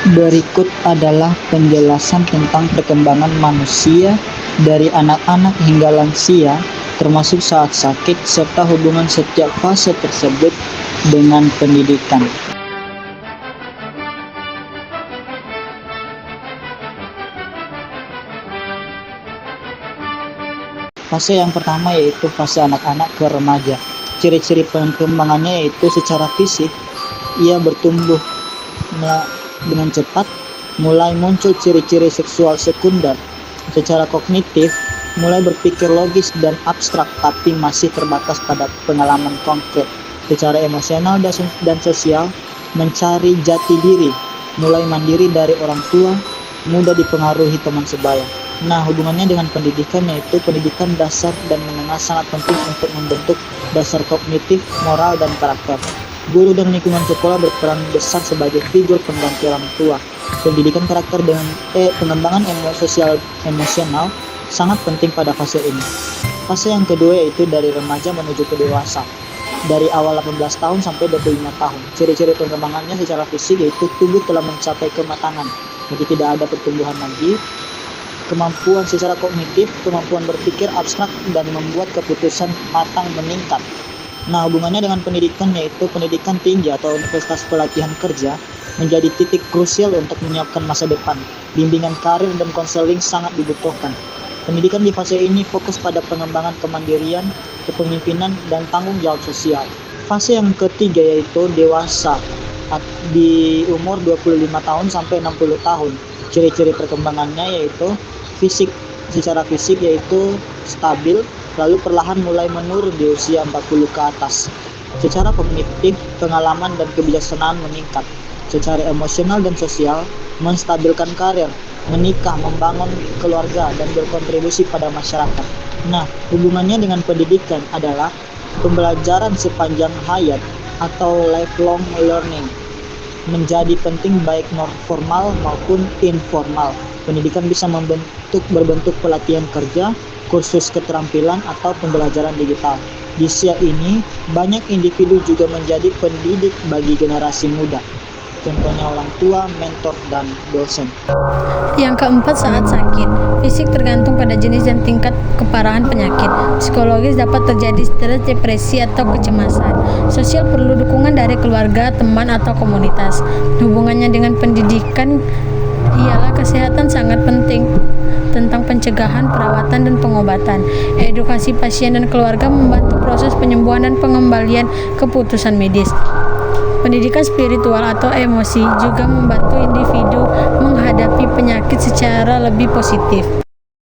Berikut adalah penjelasan tentang perkembangan manusia dari anak-anak hingga lansia, termasuk saat sakit, serta hubungan setiap fase tersebut dengan pendidikan. Fase yang pertama yaitu fase anak-anak ke remaja. Ciri-ciri perkembangannya yaitu secara fisik, ia bertumbuh dengan cepat, mulai muncul ciri-ciri seksual sekunder. Secara kognitif, mulai berpikir logis dan abstrak tapi masih terbatas pada pengalaman konkret. Secara emosional dan sosial, mencari jati diri, mulai mandiri dari orang tua, mudah dipengaruhi teman sebaya. Nah, hubungannya dengan pendidikan yaitu pendidikan dasar dan menengah sangat penting untuk membentuk dasar kognitif, moral, dan karakter. Guru dan lingkungan sekolah berperan besar sebagai figur pengganti orang tua. Pendidikan karakter dengan pengembangan sosial emosional sangat penting pada fase ini. Fase yang kedua yaitu dari remaja menuju ke dewasa. Dari awal 18 tahun sampai 25 tahun. Ciri-ciri perkembangannya secara fisik yaitu tubuh telah mencapai kematangan. Jadi tidak ada pertumbuhan lagi. Kemampuan secara kognitif, kemampuan berpikir abstrak dan membuat keputusan matang meningkat. Nah, hubungannya dengan pendidikan yaitu pendidikan tinggi atau universitas pelatihan kerja menjadi titik krusial untuk menyiapkan masa depan. Bimbingan karir dan konseling sangat dibutuhkan. Pendidikan di fase ini fokus pada pengembangan kemandirian, kepemimpinan, dan tanggung jawab sosial. Fase yang ketiga yaitu dewasa di umur 25 tahun sampai 60 tahun. Ciri-ciri perkembangannya yaitu secara fisik yaitu stabil, lalu perlahan mulai menurun di usia 40 ke atas. Secara kognitif, pengalaman dan kebijaksanaan meningkat. Secara emosional dan sosial, menstabilkan karir, menikah, membangun keluarga, dan berkontribusi pada masyarakat. Nah, hubungannya dengan pendidikan adalah pembelajaran sepanjang hayat atau lifelong learning menjadi penting baik non-formal maupun informal. Pendidikan bisa berbentuk pelatihan kerja, kursus keterampilan, atau pembelajaran digital. Di usia ini, banyak individu juga menjadi pendidik bagi generasi muda. Contohnya orang tua, mentor, dan dosen. Yang keempat, saat sakit. Fisik tergantung pada jenis dan tingkat keparahan penyakit. Psikologis dapat terjadi stres, depresi, atau kecemasan. Sosial perlu dukungan dari keluarga, teman, atau komunitas. Hubungannya dengan pendidikan ialah kesehatan sangat penting tentang pencegahan, perawatan, dan pengobatan. Edukasi pasien dan keluarga membantu proses penyembuhan dan pengembalian keputusan medis. Pendidikan spiritual atau emosi juga membantu individu menghadapi penyakit secara lebih positif.